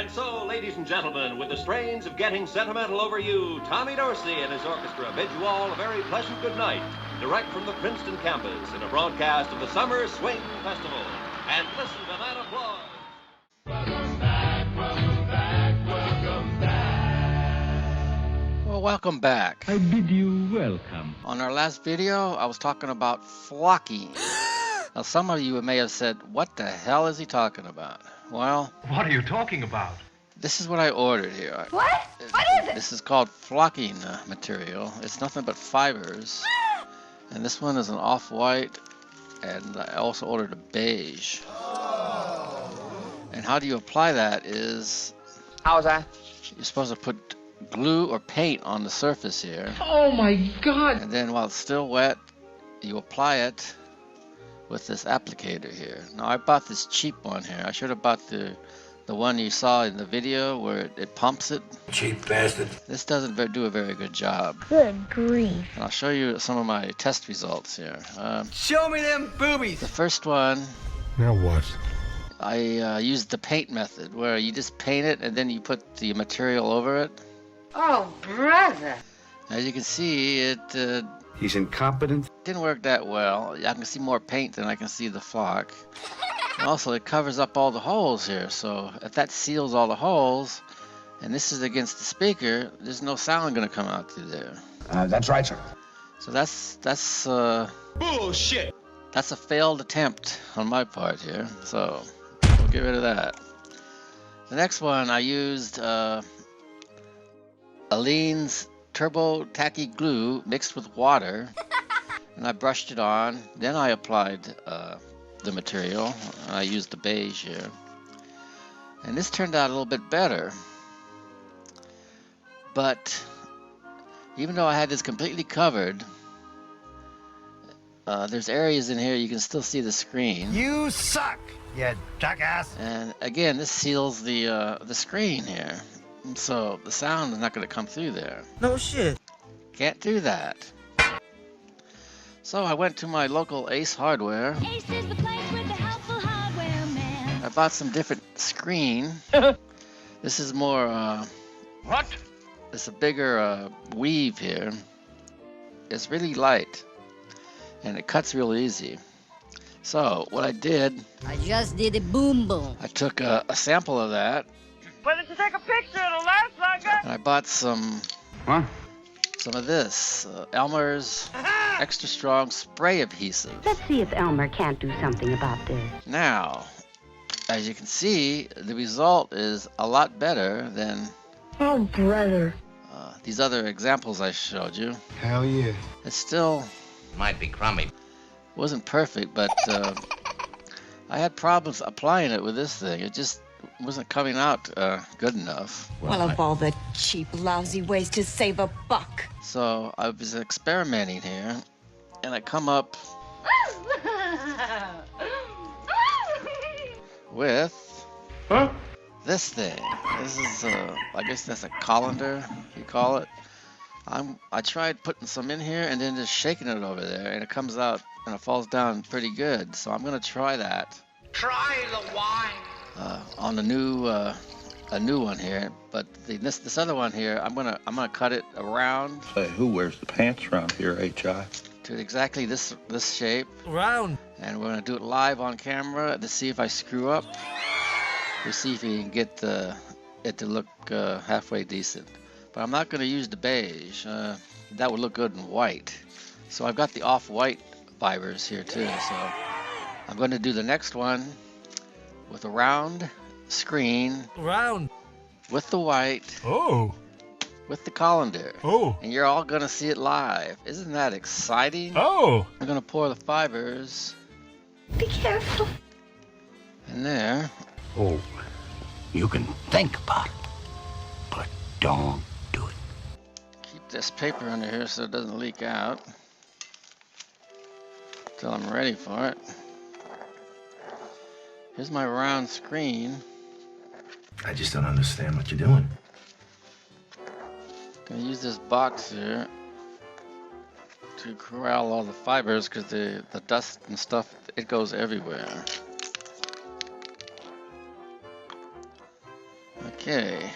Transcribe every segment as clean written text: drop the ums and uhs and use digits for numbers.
And so, ladies and gentlemen, with the strains of Getting Sentimental Over You, Tommy Dorsey and his orchestra bid you all a very pleasant good night, direct from the Princeton campus in a broadcast of the Summer Swing Festival. And listen to that applause. Welcome back, welcome back, welcome back. Well, welcome back. I bid you welcome. On our last video, I was talking about flocking. Now, some of you may have said, what the hell is he talking about? Well, what are you talking about? this is what I ordered here. What? What is it? This is called flocking material. It's nothing but fibers. And this one is an off-white, and I also ordered a beige. And how do you apply that is... How's that? You're supposed to put glue or paint on the surface here. Oh my God! And then while it's still wet, you apply it with this applicator here. Now I bought this cheap one here. I should have bought the one you saw in the video where it pumps it. Cheap bastard. This doesn't do a very good job. Good grief. And I'll show you some of my test results here. Show me them boobies. The first one, Now what? I used the paint method where you just paint it and then you put the material over it. Oh, brother. As you can see, it He's incompetent. didn't work that well. I can see more paint than I can see the flock. And also, it covers up all the holes here. So if that seals all the holes, and this is against the speaker, there's no sound going to come out through there. That's right, sir. So that's Bullshit. that's a failed attempt on my part here. So we'll get rid of that. The next one, I used Aleene's Turbo Tacky Glue mixed with water, and I brushed it on. Then I applied the material. I used the beige here, and this turned out a little bit better. But even though I had this completely covered, there's areas in here you can still see the screen. You suck, you jackass. And again, this seals the screen here, so the sound is not going to come through there. No shit. Can't do that. So I went to my local Ace Hardware. Ace is the place with the helpful hardware, man. I bought some different screen. This is more, What? it's a bigger weave here. It's really light, and it cuts real easy. So what I did, I just did a boom boom. I took a sample of that, Why don't you take a picture? It'll last longer. and I bought some What? of this Elmer's extra strong spray adhesive. Let's see if Elmer can't do something about this. Now, as you can see, the result is a lot better than Oh, brother. these other examples I showed you. Hell yeah. It still Might be crummy. wasn't perfect, but I had problems applying it with this thing. It just wasn't coming out good enough. Well, of all the cheap, lousy ways to save a buck. So I was experimenting here, and I come up with this thing. This is, I guess that's a colander, you call it. I tried putting some in here and then just shaking it over there, and it comes out and it falls down pretty good. So I'm gonna try that. Try the wine. On a new one here, but this other one here, I'm gonna cut it around Say, who wears the pants around here, H.I.? to exactly this shape, Round. and we're gonna do it live on camera to see if I screw up. We'll see if we can get it to look halfway decent. But I'm not gonna use the beige. That would look good in white. So I've got the off-white fibers here too. So I'm gonna do the next one with a round screen Round. with the white, Oh. with the colander. Oh. And you're all gonna see it live. Isn't that exciting? Oh. I'm gonna pour the fibers Be careful. in there. Oh, you can think about it, but don't do it. Keep this paper under here so it doesn't leak out until I'm ready for it. Here's my round screen. I just don't understand what you're doing. Gonna use this box here to corral all the fibers because the dust and stuff, it goes everywhere. Okay.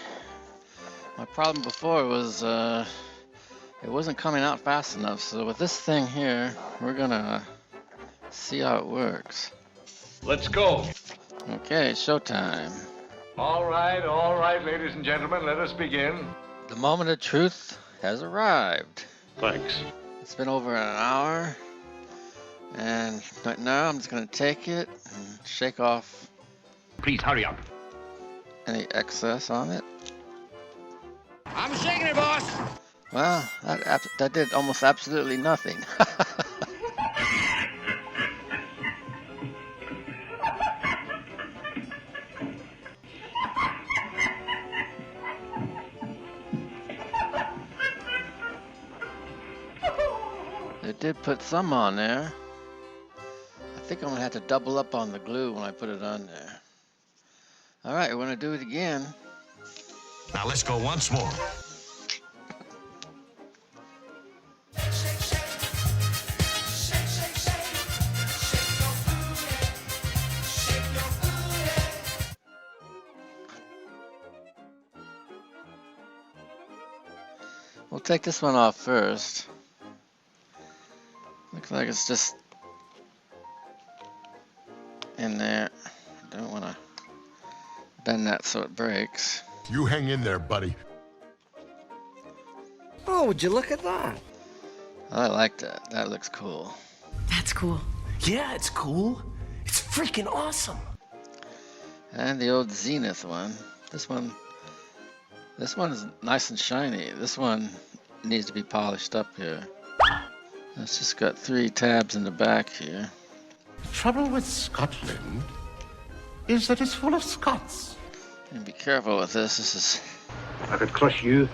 My problem before was it wasn't coming out fast enough, so with this thing here, we're gonna see how it works. Let's go. Okay, showtime. All right, ladies and gentlemen, let us begin. The moment of truth has arrived. Thanks. It's been over an hour, and right now I'm just gonna take it and shake off Please hurry up. any excess on it. I'm shaking it, boss. Well, that did almost absolutely nothing. It did put some on there. I think I'm gonna have to double up on the glue when I put it on there. All right, we're gonna do it again. Now let's go once more. We'll take this one off first. Looks like it's just in there. Don't want to bend that so it breaks. You hang in there, buddy. Oh, would you look at that? I like that. That looks cool. That's cool. Yeah, it's cool. It's freaking awesome. And the old Zenith one. This one is nice and shiny. This one needs to be polished up here. It's just got 3 tabs in the back here. Trouble with Scotland is that it's full of Scots. And be careful with this. This is I could crush you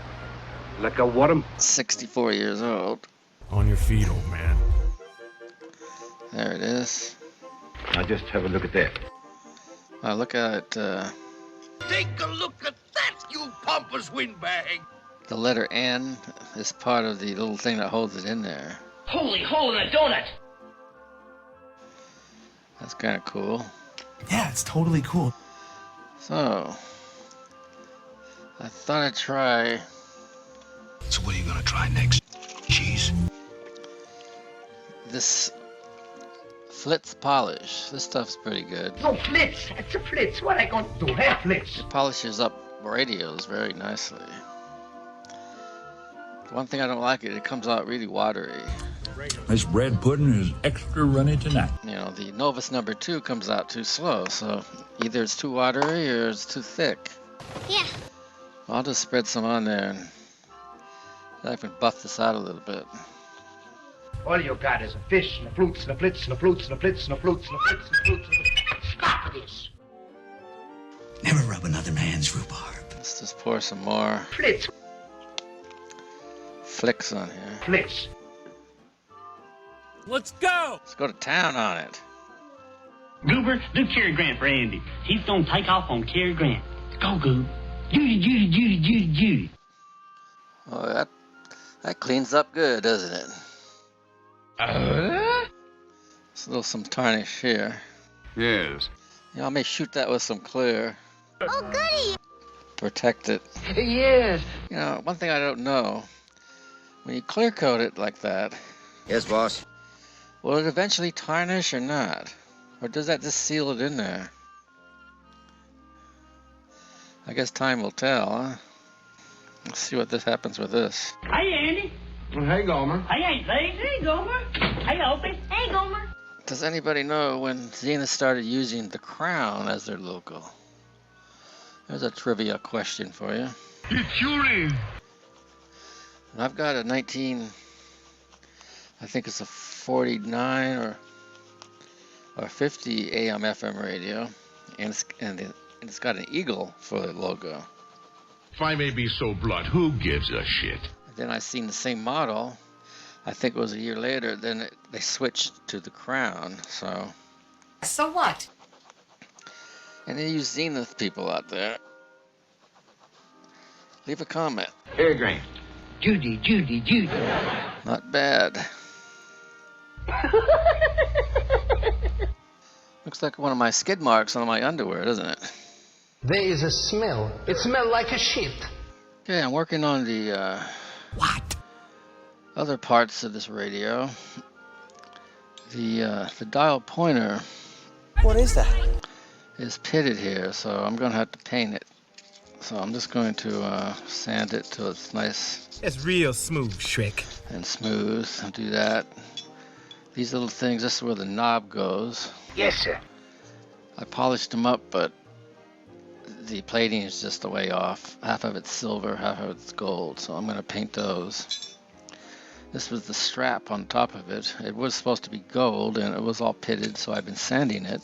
like a worm. 64 years old. On your feet, old man. There it is. Now just have a look at that. Look at it. Take a look at that, you pompous windbag. The letter N is part of the little thing that holds it in there. Holy hole in a donut. That's kind of cool. Yeah, it's totally cool. So, I thought I'd try So what are you gonna try next? Cheese? this Flitz polish. This stuff's pretty good. No, Flitz. It's a Flitz. What I gonna do? Hey, Flitz. It polishes up radios very nicely. One thing I don't like it comes out really watery. This bread pudding is extra runny tonight. You know, the Novus number 2 comes out too slow, so either it's too watery or it's too thick. Yeah. I'll just spread some on there and I can buff this out a little bit. All you got is a fish and a flutes and a flits and a flutes and a flits and a flutes and a flits and a flutes and a... Stop this. Never rub another man's rhubarb. Let's just pour some more Flits. flicks on here. Flits. Let's go! Let's go to town on it. Goober, do Cary Grant for Andy. He's gonna take off on Cary Grant. Go, Goob. Judy, Judy, Judy, Judy, Judy. Oh, that cleans up good, doesn't it? There's a little some tarnish here. Yes. You know, I may shoot that with some clear. Oh, goody! Protect it. Yes. You know, one thing I don't know, when you clear coat it like that, Yes, boss. will it eventually tarnish or not? Or does that just seal it in there? I guess time will tell, huh? Let's see what this happens with this. Hey, Andy. Hey, Gomer. Hey, ain't lazy. Hey, Gomer. Hey, Opie. Hey, Gomer. Does anybody know when Zenith started using the crown as their logo? There's a trivia question for you. It's Yuri. I've got a I think it's a 49 or 50 AM FM radio, and it's got an eagle for the logo. If I may be so blunt, who gives a shit? Then I seen the same model. I think it was a year later. Then they switched to the crown. So what? And they use Zenith people out there. Leave a comment. Cary Grant. Judy, Judy, Judy. Not bad. Looks like one of my skid marks on my underwear, doesn't it? There is a smell. It smells like a shit. Okay, I'm working on the other parts of this radio. The dial pointer. What is that? Is pitted here, so I'm gonna have to paint it. So I'm just going to sand it till it's nice. It's real smooth, Shrek. And smooth. I'll do that. These little things, this is where the knob goes. Yes, sir. I polished them up, but the plating is just a way off. Half of it's silver, half of it's gold, so I'm going to paint those. This was the strap on top of it. It was supposed to be gold, and it was all pitted, so I've been sanding it.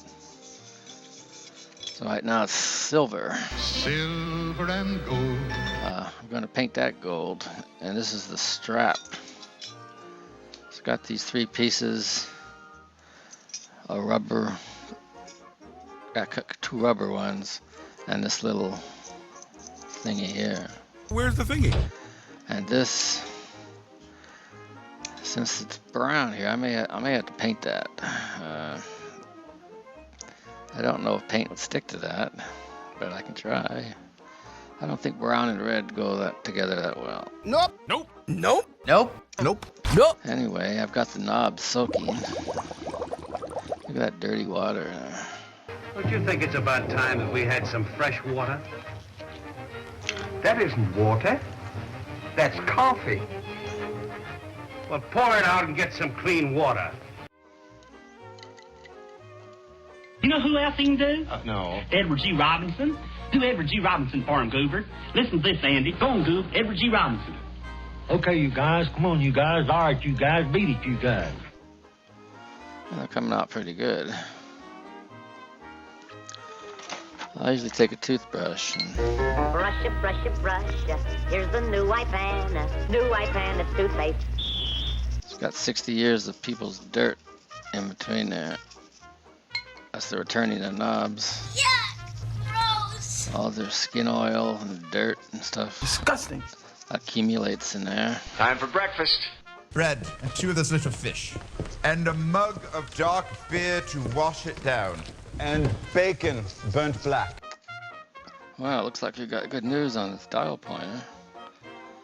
So right now it's silver. Silver and gold. I'm going to paint that gold, and this is the strap. It's got these 3 pieces, a rubber, got 2 rubber ones, and this little thingy here. Where's the thingy? And this, since it's brown here, I may have to paint that. I don't know if paint would stick to that, but I can try. I don't think brown and red go together that well. Nope. Nope. Nope. Nope. Nope. Nope. Anyway, I've got the knob soaking. Look at that dirty water there. Don't you think it's about time that we had some fresh water? That isn't water. That's coffee. Well, pour it out and get some clean water. You know who else he can do? No. Edward G. Robinson. Do Edward G. Robinson for him, Goober. Listen to this, Andy. Go on, Goob. Edward G. Robinson. Okay, you guys. Come on, you guys. All right, you guys. Beat it, you guys. Well, they're coming out pretty good. I usually take a toothbrush and Brush it, brush it, brush it. Here's the new Ipan, it's toothpaste. it's got 60 years of people's dirt in between there. That's the returning the knobs. Yuck! Gross! All their skin oil and dirt and stuff Disgusting. accumulates in there. Time for breakfast. Bread and 2 of those little fish. And a mug of dark beer to wash it down. And bacon burnt black. Well, it looks like you got good news on this dial pointer.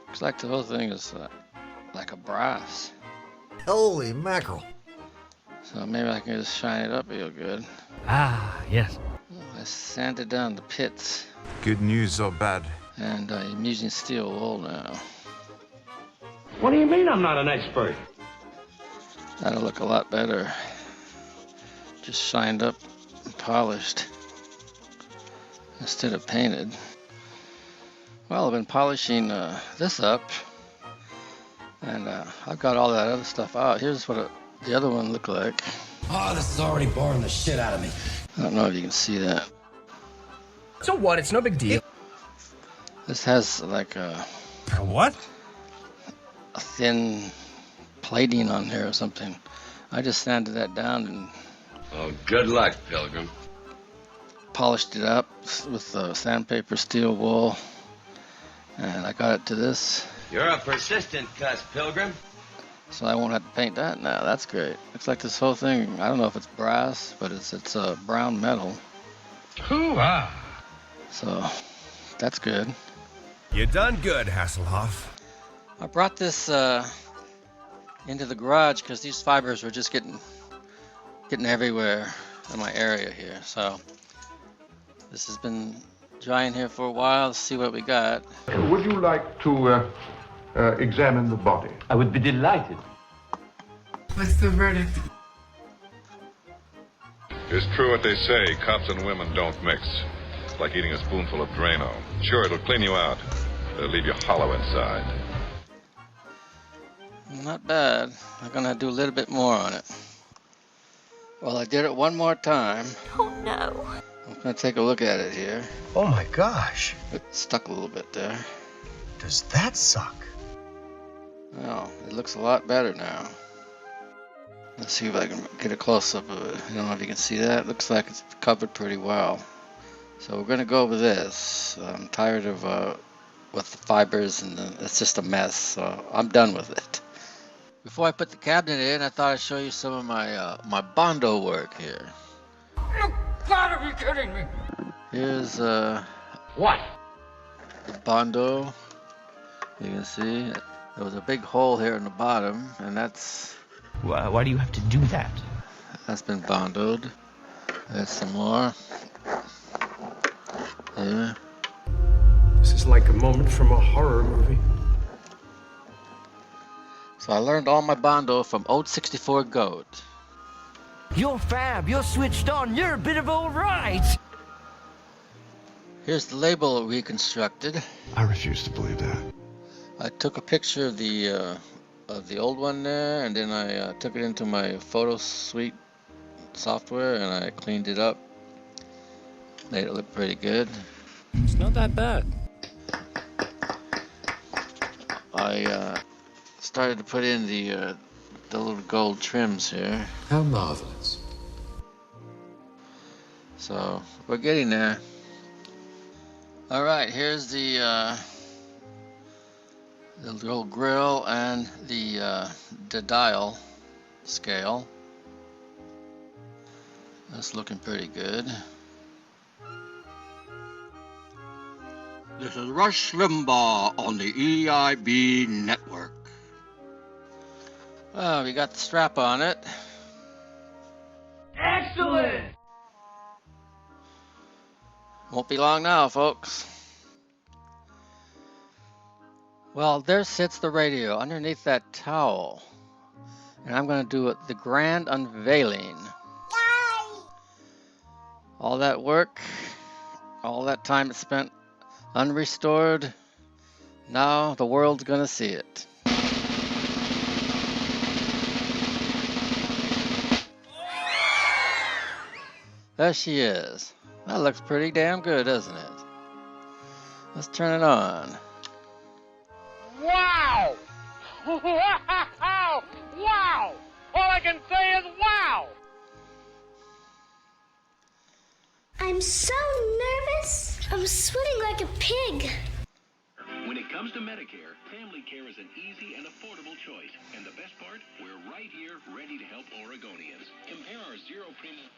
Looks like the whole thing is like a brass. Holy mackerel. So maybe I can just shine it up real good. Ah, yes. I sanded down the pits. Good news or bad? And I'm using steel wool now. What do you mean I'm not an expert? That'll look a lot better. Just shined up and polished instead of painted. Well, I've been polishing this up, and I've got all that other stuff out. Here's what the other one looked like. Oh, this is already boring the shit out of me. I don't know if you can see that. So what? It's no big deal. This has like a What? thin plating on there or something. I just sanded that down and Oh, good luck, Pilgrim. polished it up with sandpaper, steel wool, and I got it to this. You're a persistent cuss, Pilgrim. So I won't have to paint that now. That's great. Looks like this whole thing, I don't know if it's brass, but it's brown metal. Hoo-ah. So that's good. You done good, Hasselhoff. I brought this into the garage because these fibers were just getting everywhere in my area here. So this has been drying here for a while. Let's see what we got. Would you like to examine the body? I would be delighted. What's the verdict? It's true what they say, cops and women don't mix. It's like eating a spoonful of Drano. Sure, it'll clean you out, but it'll leave you hollow inside. Not bad. I'm gonna do a little bit more on it. Well, I did it one more time. Oh no. I'm gonna take a look at it here. Oh my gosh. It stuck a little bit there. Does that suck? Well, it looks a lot better now. Let's see if I can get a close-up of it. I don't know if you can see that. It looks like it's covered pretty well. So we're gonna go with this. I'm tired of with the fibers and it's just a mess. So I'm done with it. Before I put the cabinet in, I thought I'd show you some of my my Bondo work here. You gotta be kidding me. Here's What? the Bondo. You can see there was a big hole here in the bottom, and that's Why do you have to do that? that's been bondoed. There's some more. Here. This is like a moment from a horror movie. So I learned all my Bondo from Old 64 Goat. You're fab, you're switched on, you're a bit of all right. Here's the label reconstructed. I refuse to believe that. I took a picture of the old one there, and then I took it into my photo suite software, and I cleaned it up. Made it look pretty good. It's not that bad. I started to put in the little gold trims here. How marvelous. So we're getting there. All right, here's the little grill and the dial scale. That's looking pretty good. This is Rush Limbaugh on the EIB network. Oh, we got the strap on it. Excellent! Won't be long now, folks. Well, there sits the radio underneath that towel. And I'm going to do the grand unveiling. Yay! All that work, all that time it spent unrestored, now the world's going to see it. There she is. That looks pretty damn good, doesn't it? Let's turn it on. Wow! Wow! Wow! All I can say is wow! I'm so nervous. I'm sweating like a pig. When it comes to Medicare, family care is an easy and affordable choice. And the best part, we're right here ready to help Oregonians. Compare our zero premium.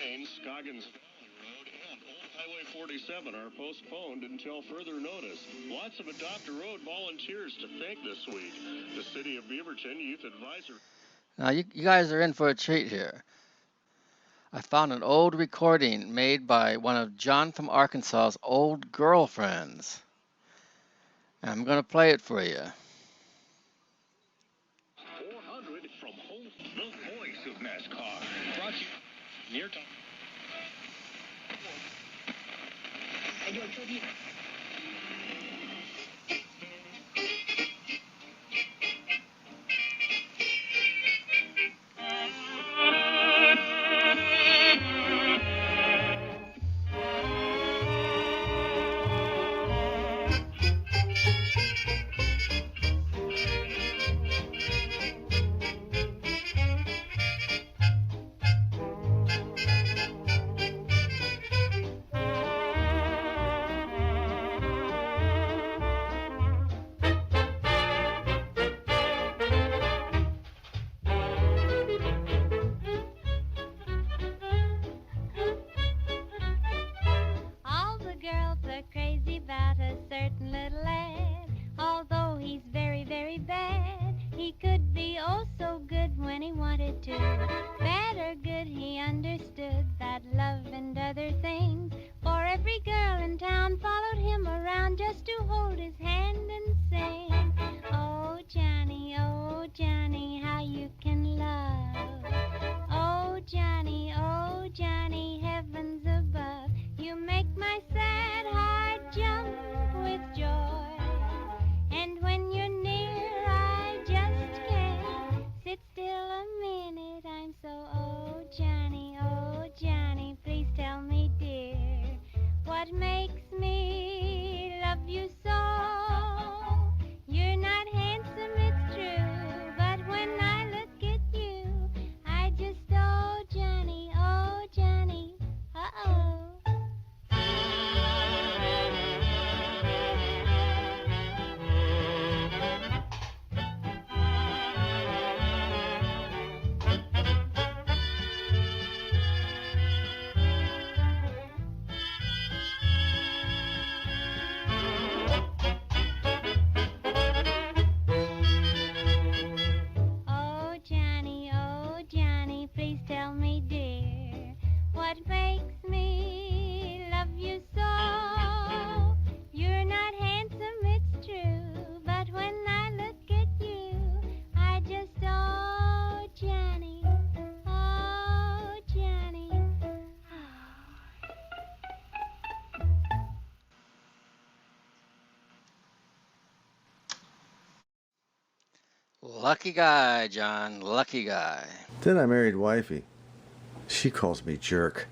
Lanes, Scoggins Valley Road, and Old Highway 47 are postponed until further notice. Lots of Adopt a Road volunteers to thank this week. The City of Beaverton Youth Advisor. Now you guys are in for a treat here. I found an old recording made by one of John from Arkansas's old girlfriends. And I'm going to play it for you. 400 from home, the voice of NASCAR. Brought to you near time. Lucky guy, John. Lucky guy. Then I married wifey. She calls me jerk.